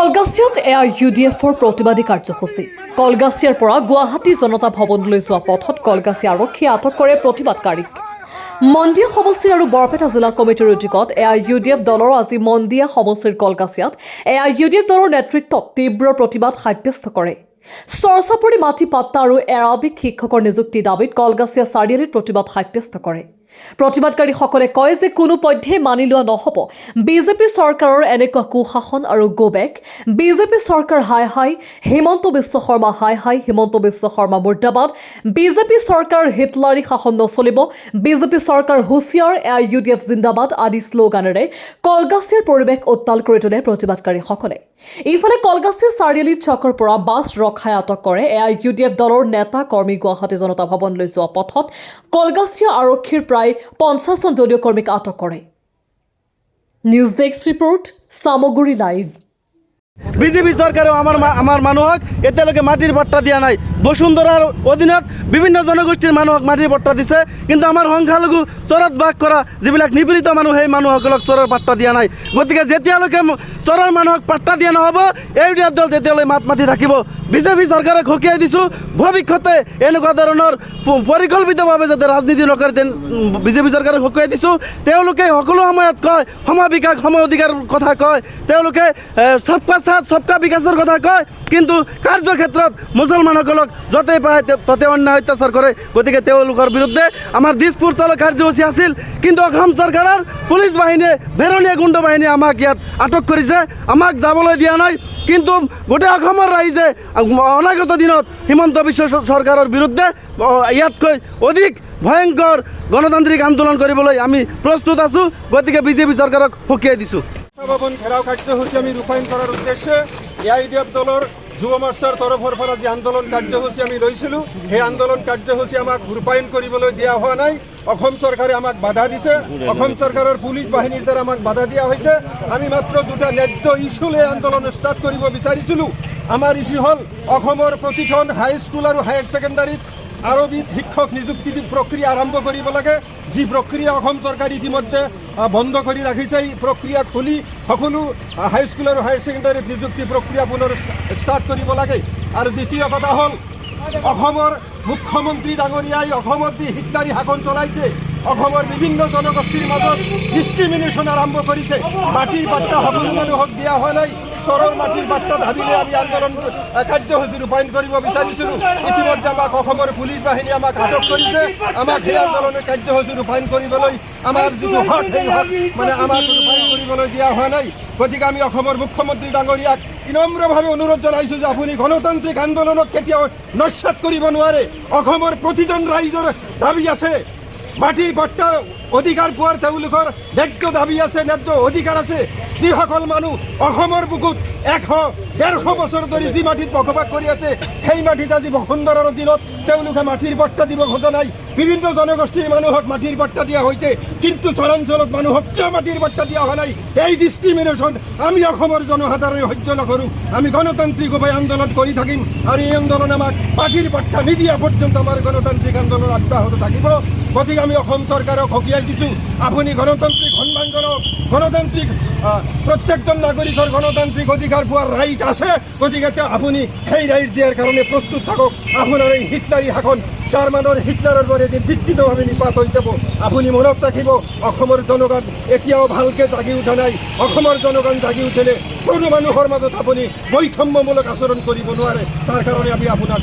কলগাছিয়াত UDFৰ প্ৰতিবাদী কাৰ্যসূচী। কলগাছিয়াৰ পৰা গুৱাহাটী জনতা ভৱনলৈ যোৱা পথত কলগাছিয়া আৰক্ষীয়ে আটক কৰে প্ৰতিবাদকাৰীক। মন্দিয়া সমষ্টিৰ আৰু বৰপেটা জিলা কমিটিৰ উদ্যোগত UDF দলৰ আজি মন্দিয়া সমষ্টিৰ কলগাছিয়াত UDF দলৰ নেতৃত্বত তীব্ৰ প্ৰতিবাদ সাব্যস্ত কৰে। চৰচাপৰি মাটি পাট্টা আৰু এৰাবিক শিক্ষকৰ নিযুক্তি দাবীত কলগাছিয়া চাৰিআলিত প্ৰতিবাদ সাব্যস্ত কৰে। প্ৰতিবাদকাৰীসকলে কয় যে কোনো পধ্যে মানি লোৱা নহ'ব বিজেপি চৰকাৰৰ এনেকুৱা কুশাসন আৰু গোবেক। বিজেপি চৰকাৰ হাই হাই, হিমন্ত বিশ্ব শৰ্মা হাই হাই, হিমন্ত বিশ্ব শৰ্মা মুৰ্দাবাদ। বিজেপি চৰকাৰৰ হিটলাৰী শাসন নচলিব, বিজেপি চৰকাৰ হুঁচিয়াৰ, UDF জিন্দাবাদ আদি শ্লোগানেৰে কলগাছিয়াৰ পৰিৱেশ উত্তাল কৰি তোলে প্ৰতিবাদকাৰীসকলে। ইফালে কলগাছিয়া চাৰিআলিত চকৰ পৰা বাছ ৰখাই আটক কৰে UDF দলৰ নেতা কৰ্মী। গুৱাহাটী জনতা ভৱনলৈ যোৱা পথত কলগাছিয়া আৰক্ষীৰ প্ৰায় 50 জন দলীয় কৰ্মীক আটক কৰে। News desk report, Samaguri live. BJP চৰকাৰে আমাৰ মানুহক এতিয়ালৈকে মাটিৰ পট্টা দিয়া নাই। বসুন্ধৰাৰ অধীনত বিভিন্ন জনগোষ্ঠীৰ মানুহক মাটিৰ পট্টা দিছে, কিন্তু আমাৰ সংখ্যালঘু চৰত বাস কৰা যিবিলাক নিপীড়িত মানুহ সেই মানুহসকলক চৰৰ পাট্টা দিয়া নাই। গতিকে যেতিয়ালৈকে চৰৰ মানুহক পাট্টা দিয়া নহ'ব UDF দল তেতিয়ালৈ মাত মাতি থাকিব। বিজেপি চৰকাৰক সকীয়াই দিছোঁ, ভৱিষ্যতে এনেকুৱা ধৰণৰ পৰিকল্পিতভাৱে যাতে ৰাজনীতি নকৰে বিজেপি চৰকাৰক সকীয়াই দিছোঁ। তেওঁলোকে সকলো সময়ত কয় সম বিকাশ সম অধিকাৰ কথা কয়, তেওঁলোকে সবকা সাথ সবকা বিকাশৰ কথা কয়, কিন্তু কাৰ্যক্ষেত্ৰত মুছলমানসকলক য'তে পায় ততে অন্যায় অত্যাচাৰ কৰে। গতিকে তেওঁলোকৰ বিৰুদ্ধে আমাৰ দিছপুৰ চলৰ কাৰ্যসূচী আছিল, কিন্তু অসম চৰকাৰৰ পুলিচ বাহিনীয়ে ভেৰণীয়া গুণ্ড বাহিনীয়ে আমাক ইয়াত আটক কৰিছে, আমাক যাবলৈ দিয়া নাই। কিন্তু গোটেই অসমৰ ৰাইজে অনাগত দিনত হিমন্ত বিশ্ব চৰকাৰৰ বিৰুদ্ধে ইয়াতকৈ অধিক ভয়ংকৰ গণতান্ত্ৰিক আন্দোলন কৰিবলৈ আমি প্ৰস্তুত আছোঁ। গতিকে বিজেপি চৰকাৰক সকীয়াই দিছোঁ। ভবন ঘেৰাও কাৰ্যসূচী আমি ৰূপায়ণ কৰাৰ উদ্দেশ্যে UDF দলেৰ যুব মোৰ্চাৰ তৰফৰ পৰা যে আন্দোলন কাৰ্যসূচী আমি লৈছিলোঁ সেই আন্দোলন কাৰ্যসূচী আমাক ৰূপায়ণ কৰিবলৈ দিয়া হোৱা নাই। অসম চৰকাৰে আমাক বাধা দিছে, অসম চৰকাৰৰ পুলিচ বাহিনীৰ দ্বাৰা আমাক বাধা দিয়া হৈছে। আমি মাত্ৰ দুটা ন্যায্য ইছ্যু লৈ আন্দোলন ষ্টাৰ্ট কৰিব বিচাৰিছিলোঁ। আমাৰ ইছ্যু হ'ল অসমৰ প্ৰতিখন হাইস্কুল আৰু হায়াৰ ছেকেণ্ডাৰীত আৰবিত শিক্ষক নিযুক্তি প্ৰক্ৰিয়া আৰম্ভ কৰিব লাগে। যি প্ৰক্ৰিয়া অসম চৰকাৰে ইতিমধ্যে বন্ধ কৰি ৰাখিছে, এই প্ৰক্ৰিয়া খুলি সকলো হাইস্কুল আৰু হায়াৰ ছেকেণ্ডাৰীত নিযুক্তি প্ৰক্ৰিয়া পুনৰ ষ্টাৰ্ট কৰিব লাগে। আৰু দ্বিতীয় কথা হ'ল অসমৰ মুখ্যমন্ত্ৰী ডাঙৰীয়াই অসমত যি হিটলাৰী শাসন চলাইছে, অসমৰ বিভিন্ন জনগোষ্ঠীৰ মাজত ডিছক্ৰিমিনেশ্যন আৰম্ভ কৰিছে। মাটিৰ পাট্টা সকলো মানুহক দিয়া হোৱা নাই। চৰৰ মাটিৰ পাট্টা দাবীলৈ আমি আন্দোলন কাৰ্যসূচী ৰূপায়ণ কৰিব বিচাৰিছিলোঁ। ইতিমধ্যে আমাক অসমৰ পুলিচ বাহিনী আমাক আটক কৰিছে। আমাক সেই আন্দোলনৰ কাৰ্যসূচী ৰূপায়ণ কৰিবলৈ আমাৰ যিটো হক সেই হক আমাক ৰূপায়ণ কৰিবলৈ দিয়া হোৱা নাই। গতিকে আমি অসমৰ মুখ্যমন্ত্ৰী ডাঙৰীয়াক বিনম্ৰভাৱে অনুৰোধ জনাইছোঁ যে আপুনি গণতান্ত্ৰিক আন্দোলনক কেতিয়াও নস্যাৎ কৰিব নোৱাৰে। অসমৰ প্ৰতিজন ৰাইজৰ দাবী আছে, মাটিৰ পট্টা অধিকাৰ পোৱাৰ তেওঁলোকৰ ন্যায্য দাবী আছে, ন্যায্য অধিকাৰ আছে। যিসকল মানুহ অসমৰ বুকুত 100-150 বছৰ ধৰি যি মাটিত বসবাস কৰি আছে, সেই মাটিত আজি বসুন্ধৰাৰ দিনত তেওঁলোকে মাটিৰ পট্টা দিব খোজা নাই। বিভিন্ন জনগোষ্ঠীৰ মানুহক মাটিৰ পট্টা দিয়া হৈছে, কিন্তু চৰাঞ্চলত মানুহক কিয় মাটিৰ পট্টা দিয়া হোৱা নাই? এই ডিছক্ৰিমিনেশ্যন আমি অসমৰ জনসাধাৰণে সহ্য নকৰোঁ। আমি গণতান্ত্ৰিক উপায় আন্দোলন কৰি থাকিম, আৰু এই আন্দোলন আমাক মাটিৰ পট্টা নিদিয়া পৰ্যন্ত আমাৰ গণতান্ত্ৰিক আন্দোলন অব্যাহত থাকিব। গতিকে আমি অসম চৰকাৰক সকীয়াই দিছোঁ, আপুনি গণতান্ত্ৰিক সন্মান জনাওক। গণতান্ত্ৰিক প্ৰত্যেকজন নাগৰিকৰ গণতান্ত্ৰিক অধিকাৰ পোৱাৰ ৰাইট আছে। গতিকে আপুনি সেই ৰাইট দিয়াৰ কাৰণে প্ৰস্তুত থাকক। আপোনাৰ এই হিটলাৰী শাসন জাৰ্মানৰ হিটলাৰৰ দৰে এদিন বিচ্ছিন্নভাৱে নিপাত হৈ যাব। আপুনি মনত ৰাখিব, অসমৰ জনগণ এতিয়াও ভালকৈ জাগি উঠা নাই। অসমৰ জনগণ জাগি উঠিলে কোনো মানুহৰ মাজত আপুনি বৈষম্যমূলক আচৰণ কৰিব নোৱাৰে। তাৰ কাৰণে আমি আপোনাক